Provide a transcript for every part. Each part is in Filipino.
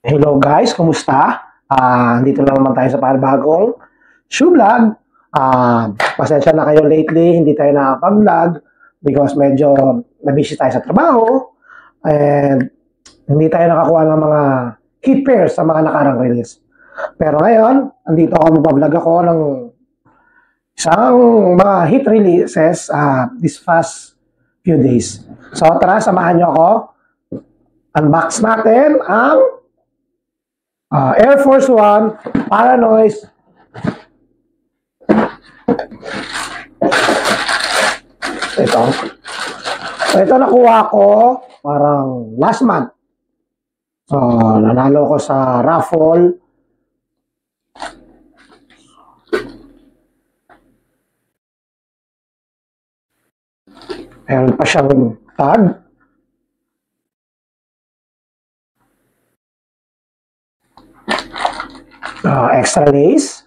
Hello guys, kumusta? Dito na naman tayo sa panibagong shoe vlog. Pasensya na kayo lately, hindi tayo nakapag-vlog because medyo na-busy tayo sa trabaho and hindi tayo nakakuha ng mga hit pairs sa mga nakarang release. Pero ngayon, andito ako, magpa-vlog ako ng isang mga hit releases this past few days. So tara, samahan nyo ako. Unbox natin ang Air Force One Paranoise. Ito nakuha ko parang last month. So, nanalo ko sa raffle. Meron pa siyang tag. Extra lace.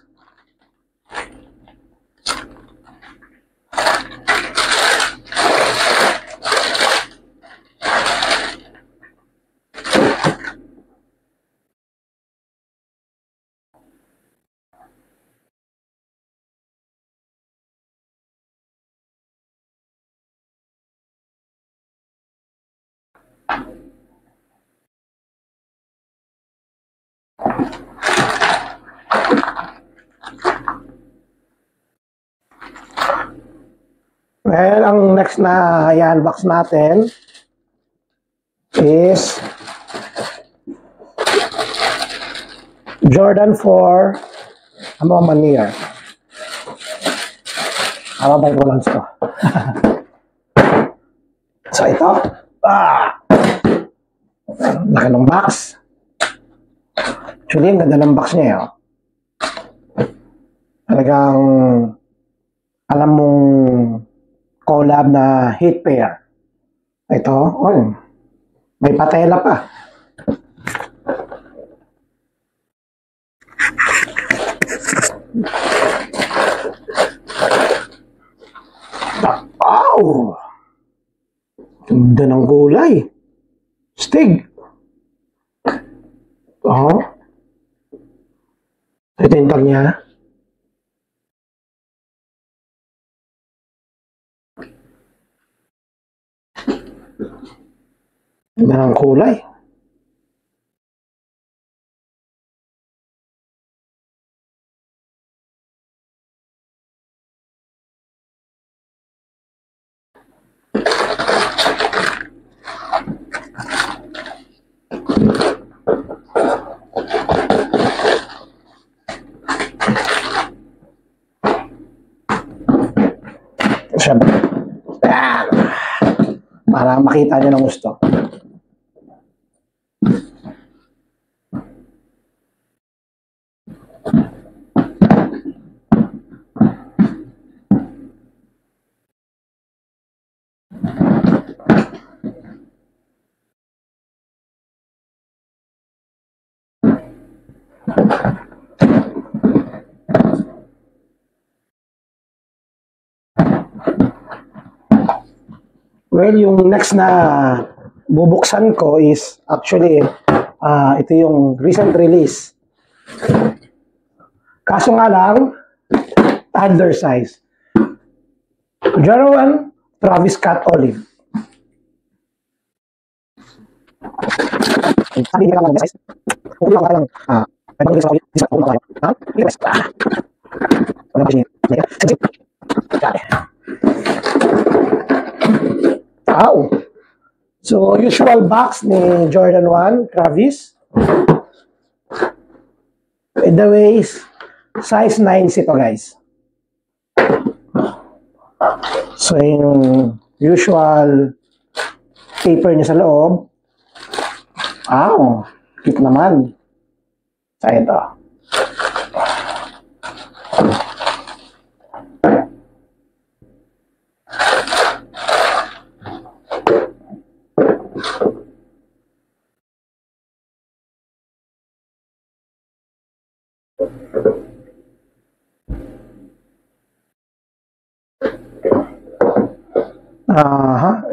Well, ang next na i-unbox natin is Jordan 4 Manir. Ababay ko lang ito. So ito, laki ng box. Actually, ang ganda ng box niya. Talagang alam mong collab na hit pair. Ito, may patela pa. Wow! Ganda ng gulay. Stig. Ito yung tag niya. Ganda ng kulay. Siyempre. Para makita nyo ng gusto. Well, yung next na bubuksan ko is actually ito yung recent release. Kaso nga lang, toddler size. Jordan 1 Travis Scott Olive. Sabi nila lang size. Kung lang lang may pang sa isa ko lang. Ha? Yes. Wala ba niya? Wow. So, usual box ni Jordan 1 Travis. By the way, size 9 ito guys. So, yung usual paper niya sa loob. Wow. Cute naman. Sa ito.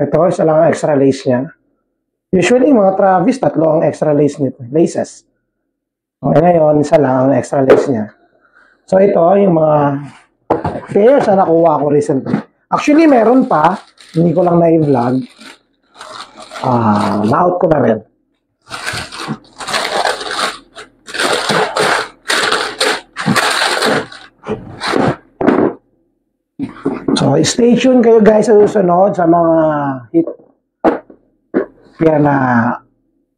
Ito, isa lang ang extra lace niya. Usually, mga Travis, tatlo ang extra lace nito, laces. Okay, ngayon, isa lang ang extra legs niya. So, ito yung mga pairs na nakuha ko recently. Actually, meron pa. Hindi ko lang na-vlog. Na-out ko na rin. So, stay tuned kayo guys sa susunod sa mga hit yan na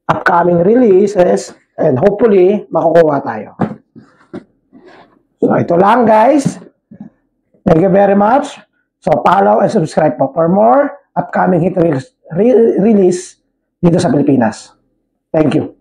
upcoming releases and hopefully makukuha tayo. So, ito lang guys. Thank you very much. So, follow and subscribe po for more upcoming hit release dito sa Pilipinas. Thank you.